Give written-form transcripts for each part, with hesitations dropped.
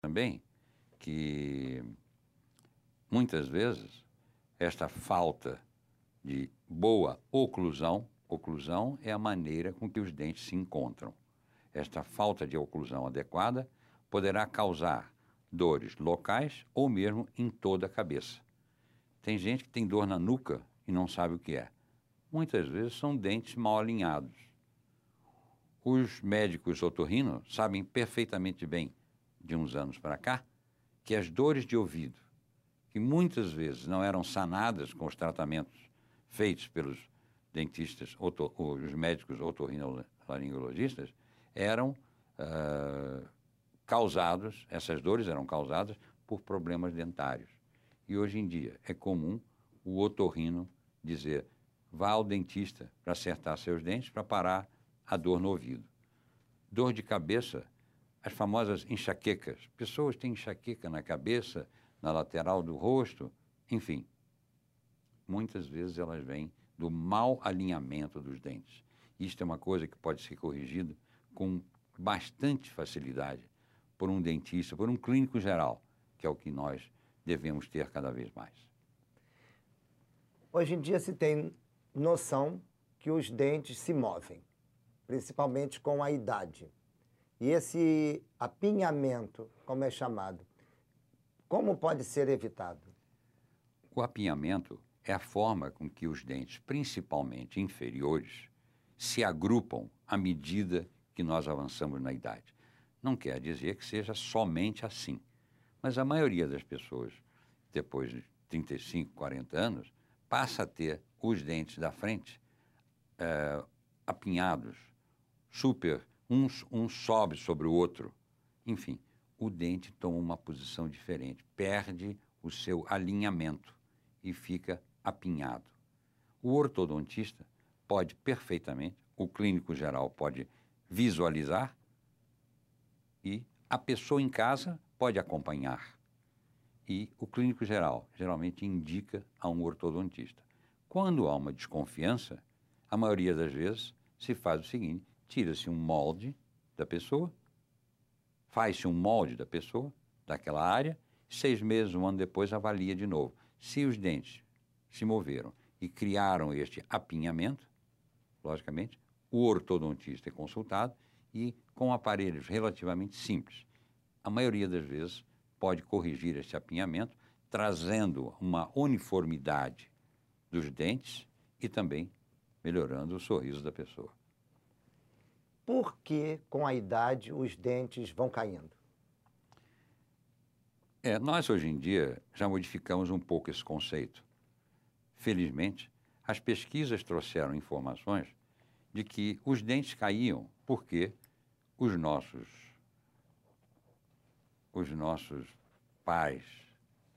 também que, muitas vezes, esta falta de boa oclusão é a maneira com que os dentes se encontram. Esta falta de oclusão adequada poderá causar dores locais ou mesmo em toda a cabeça. Tem gente que tem dor na nuca e não sabe o que é. Muitas vezes são dentes mal alinhados. Os médicos otorrinos sabem perfeitamente bem, de uns anos para cá, que as dores de ouvido, que muitas vezes não eram sanadas com os tratamentos feitos pelos dentistas, os médicos otorrinolaringologistas, eram essas dores eram causadas por problemas dentários. E hoje em dia é comum o otorrino dizer: vá ao dentista para acertar seus dentes para parar a dor no ouvido. Dor de cabeça, as famosas enxaquecas. Pessoas têm enxaqueca na cabeça, na lateral do rosto, enfim. Muitas vezes elas vêm do mau alinhamento dos dentes. Isto é uma coisa que pode ser corrigida com bastante facilidade por um dentista, por um clínico geral, que é o que nós devemos ter cada vez mais. Hoje em dia se tem noção que os dentes se movem, principalmente com a idade. E esse apinhamento, como é chamado, como pode ser evitado? O apinhamento é a forma com que os dentes, principalmente inferiores, se agrupam à medida que nós avançamos na idade. Não quer dizer que seja somente assim, mas a maioria das pessoas, depois de 35, 40 anos, passa a ter os dentes da frente apinhados, um sobe sobre o outro. Enfim, o dente toma uma posição diferente, perde o seu alinhamento e fica apinhado. O ortodontista pode perfeitamente, o clínico geral pode visualizar e a pessoa em casa pode acompanhar. E o clínico geral geralmente indica a um ortodontista. Quando há uma desconfiança, a maioria das vezes se faz o seguinte: tira-se um molde da pessoa, faz-se um molde da pessoa, daquela área, 6 meses, um ano depois avalia de novo. Se os dentes se moveram e criaram este apinhamento, logicamente, o ortodontista é consultado e com aparelhos relativamente simples. A maioria das vezes pode corrigir este apinhamento, trazendo uma uniformidade dos dentes e também melhorando o sorriso da pessoa. Por que, com a idade, os dentes vão caindo? Nós, hoje em dia, já modificamos um pouco esse conceito. Felizmente, as pesquisas trouxeram informações de que os dentes caíam porque os nossos pais,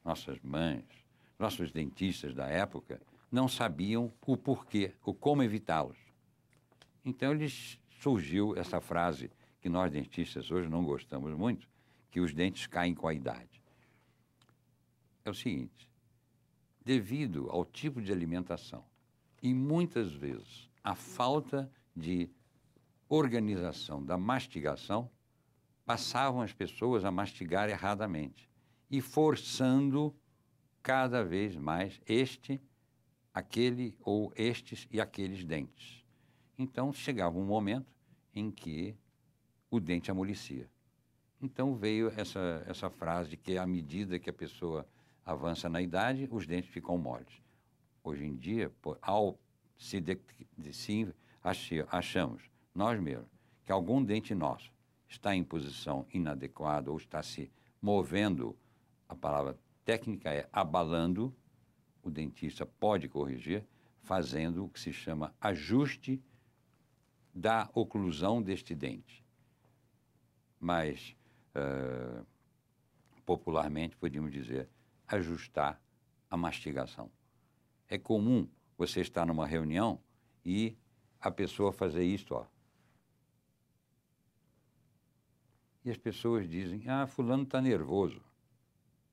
nossas mães, nossos dentistas da época não sabiam o porquê, o como evitá-los. Então, surgiu essa frase que nós dentistas hoje não gostamos muito, que os dentes caem com a idade. É o seguinte: devido ao tipo de alimentação e muitas vezes a falta de organização da mastigação, passavam as pessoas a mastigar erradamente e forçando cada vez mais aquele ou estes e aqueles dentes. Então chegava um momento em que o dente amolecia. Então veio essa frase de que à medida que a pessoa avança na idade, os dentes ficam moles. Hoje em dia, ao achamos, nós mesmos, que algum dente nosso está em posição inadequada ou está se movendo, a palavra técnica é abalando, o dentista pode corrigir, fazendo o que se chama ajuste da oclusão deste dente. Mas, popularmente, podíamos dizer, ajustar a mastigação. É comum você estar numa reunião e a pessoa fazer isto, ó. E as pessoas dizem: fulano está nervoso.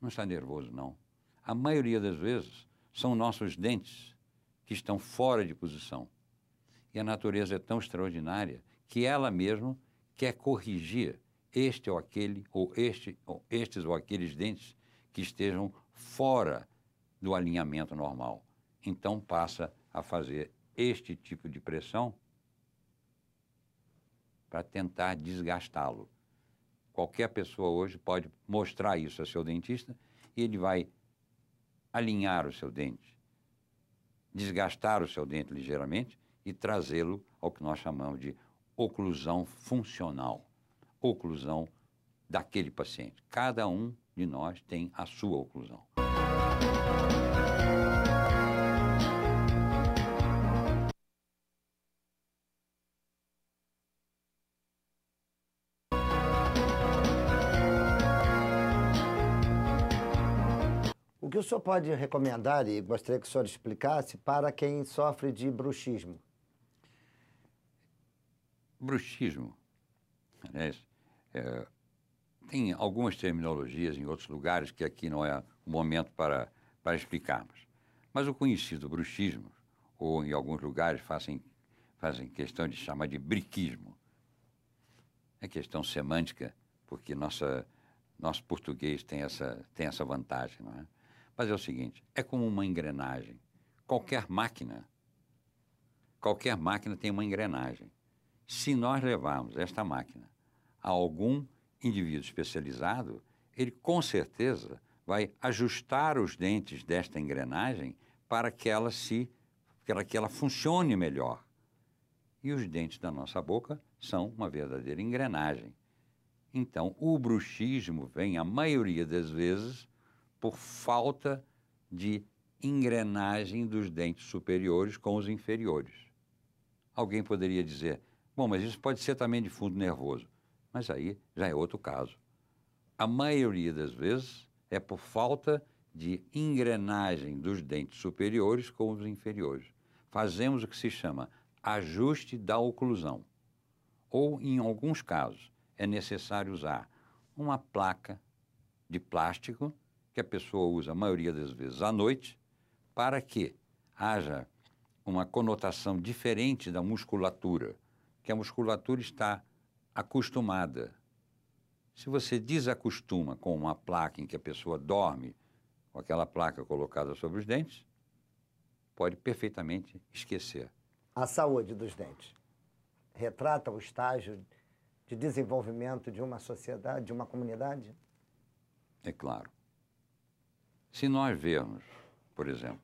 Não está nervoso, não. A maioria das vezes são nossos dentes que estão fora de posição. E a natureza é tão extraordinária que ela mesma quer corrigir este ou aquele, ou estes ou aqueles dentes que estejam fora do alinhamento normal. Então passa a fazer este tipo de pressão para tentar desgastá-lo. Qualquer pessoa hoje pode mostrar isso ao seu dentista e ele vai alinhar o seu dente, desgastar o seu dente ligeiramente e trazê-lo ao que nós chamamos de oclusão funcional, oclusão daquele paciente. Cada um de nós tem a sua oclusão. O que o senhor pode recomendar, e gostaria que o senhor explicasse, para quem sofre de bruxismo? Bruxismo, né? Tem algumas terminologias em outros lugares que aqui não é o momento para explicarmos. Mas o conhecido bruxismo, ou em alguns lugares fazem questão de chamar de briquismo. É questão semântica, porque nosso português tem essa vantagem, não é? Mas é o seguinte, é como uma engrenagem. Qualquer máquina tem uma engrenagem. Se nós levarmos esta máquina a algum indivíduo especializado, ele com certeza vai ajustar os dentes desta engrenagem para que ela funcione melhor. E os dentes da nossa boca são uma verdadeira engrenagem. Então, o bruxismo vem, a maioria das vezes, por falta de engrenagem dos dentes superiores com os inferiores. Alguém poderia dizer, bom, mas isso pode ser também de fundo nervoso. Mas aí já é outro caso. A maioria das vezes é por falta de engrenagem dos dentes superiores com os inferiores. Fazemos o que se chama ajuste da oclusão. Ou, em alguns casos, é necessário usar uma placa de plástico que a pessoa usa a maioria das vezes à noite para que haja uma conotação diferente da musculatura, que a musculatura está acostumada. Se você desacostuma com uma placa em que a pessoa dorme, com aquela placa colocada sobre os dentes, pode perfeitamente esquecer. A saúde dos dentes retrata o estágio de desenvolvimento de uma sociedade, de uma comunidade? É claro. Se nós vermos, por exemplo,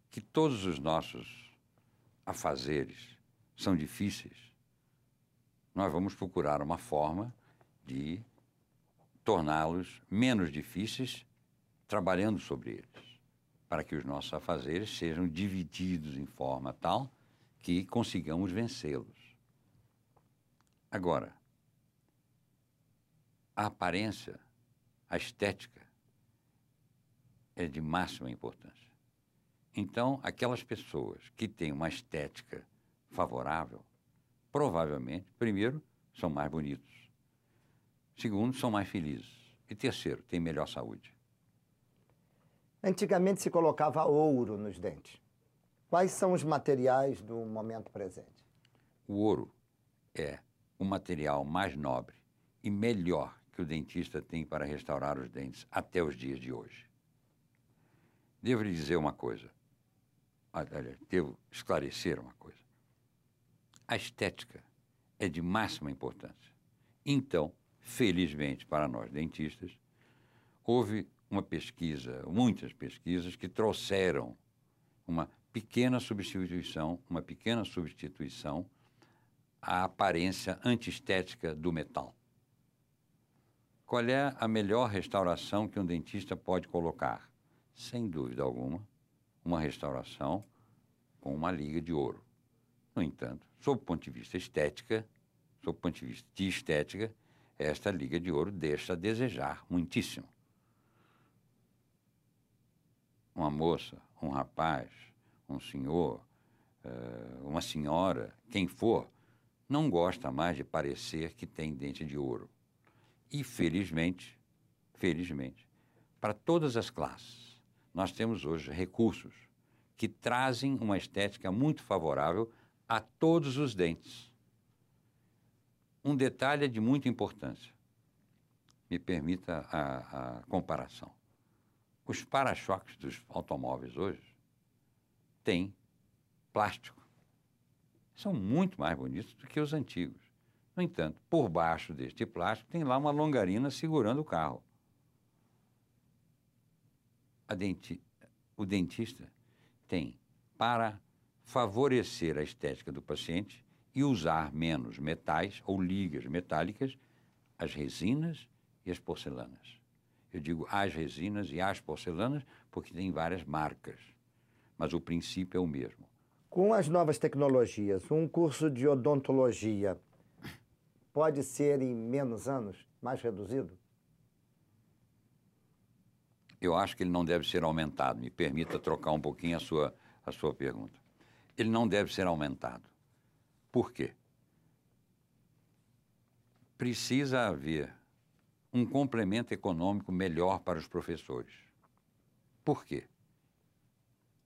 que todos os nossos afazeres são difíceis, nós vamos procurar uma forma de torná-los menos difíceis, trabalhando sobre eles, para que os nossos afazeres sejam divididos em forma tal que consigamos vencê-los. Agora, a aparência, a estética, é de máxima importância. Então, aquelas pessoas que têm uma estética favorável, provavelmente, primeiro, são mais bonitos. Segundo, são mais felizes. E terceiro, têm melhor saúde. Antigamente se colocava ouro nos dentes. Quais são os materiais do momento presente? O ouro é o material mais nobre e melhor que o dentista tem para restaurar os dentes até os dias de hoje. Devo lhe dizer uma coisa. Devo esclarecer uma coisa. A estética é de máxima importância. Então, felizmente para nós dentistas, houve uma pesquisa, muitas pesquisas que trouxeram uma pequena substituição à aparência antiestética do metal. Qual é a melhor restauração que um dentista pode colocar? Sem dúvida alguma, uma restauração com uma liga de ouro. No entanto, sob o ponto de vista estética, esta liga de ouro deixa a desejar muitíssimo. Uma moça, um rapaz, um senhor, uma senhora, quem for, não gosta mais de parecer que tem dente de ouro. E felizmente, para todas as classes, nós temos hoje recursos que trazem uma estética muito favorável a todos os dentes. Um detalhe é de muita importância. Me permita a comparação. Os para-choques dos automóveis hoje têm plástico. São muito mais bonitos do que os antigos. No entanto, por baixo deste plástico tem lá uma longarina segurando o carro. O dentista tem, para favorecer a estética do paciente e usar menos metais ou ligas metálicas, as resinas e as porcelanas. Eu digo as resinas e as porcelanas porque tem várias marcas, mas o princípio é o mesmo. Com as novas tecnologias, um curso de odontologia pode ser em menos anos, mais reduzido? Eu acho que ele não deve ser aumentado. Me permita trocar um pouquinho a sua pergunta. Ele não deve ser aumentado. Por quê? Precisa haver um complemento econômico melhor para os professores. Por quê?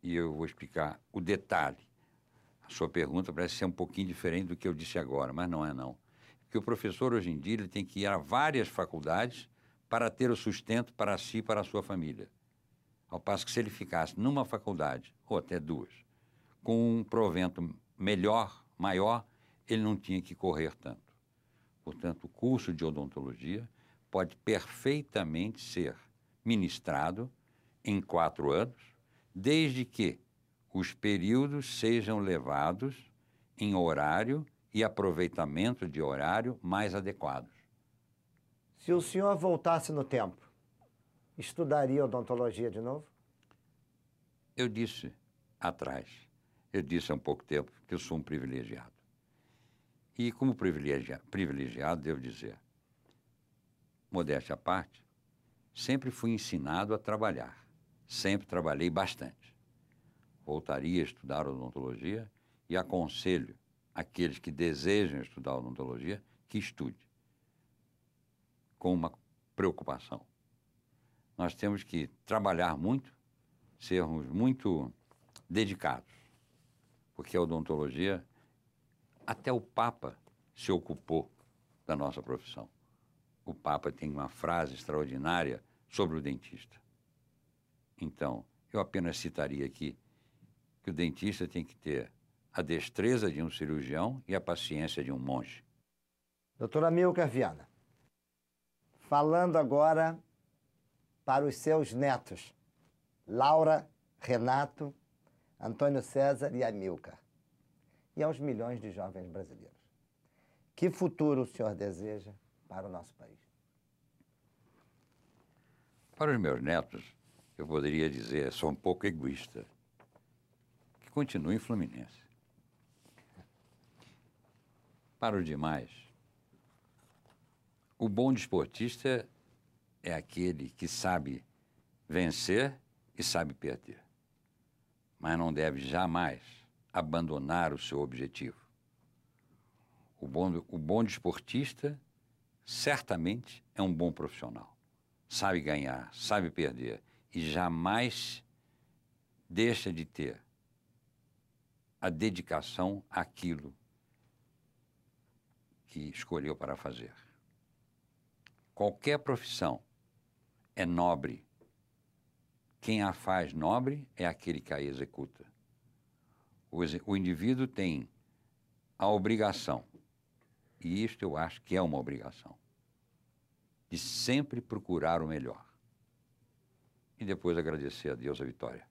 E eu vou explicar o detalhe. A sua pergunta parece ser um pouquinho diferente do que eu disse agora, mas não é não. Porque o professor, hoje em dia, ele tem que ir a várias faculdades para ter o sustento para si e para a sua família. Ao passo que se ele ficasse numa faculdade, ou até duas, com um provento melhor, maior, ele não tinha que correr tanto. Portanto, o curso de odontologia pode perfeitamente ser ministrado em 4 anos, desde que os períodos sejam levados em horário e aproveitamento de horário mais adequados. Se o senhor voltasse no tempo, estudaria odontologia de novo? Eu disse há um pouco tempo que eu sou um privilegiado. E como privilegiado, devo dizer, modéstia à parte, sempre fui ensinado a trabalhar. Sempre trabalhei bastante. Voltaria a estudar odontologia e aconselho aqueles que desejam estudar odontologia que estude com uma preocupação. Nós temos que trabalhar muito, sermos muito dedicados, porque a odontologia, até o Papa se ocupou da nossa profissão. O Papa tem uma frase extraordinária sobre o dentista. Então, eu apenas citaria aqui que o dentista tem que ter a destreza de um cirurgião e a paciência de um monge. Doutora Amilcar Viana, falando agora para os seus netos, Laura, Renato, Antônio César e Amilcar, e aos milhões de jovens brasileiros. Que futuro o senhor deseja para o nosso país? Para os meus netos, eu poderia dizer, sou um pouco egoísta, que continuem em Fluminense. Para os demais, o bom desportista é aquele que sabe vencer e sabe perder, mas não deve jamais abandonar o seu objetivo. O bom desportista certamente é um bom profissional. Sabe ganhar, sabe perder e jamais deixa de ter a dedicação àquilo que escolheu para fazer. Qualquer profissão é nobre. Quem a faz nobre é aquele que a executa. O indivíduo tem a obrigação, e isto eu acho que é uma obrigação, de sempre procurar o melhor. E depois agradecer a Deus a vitória.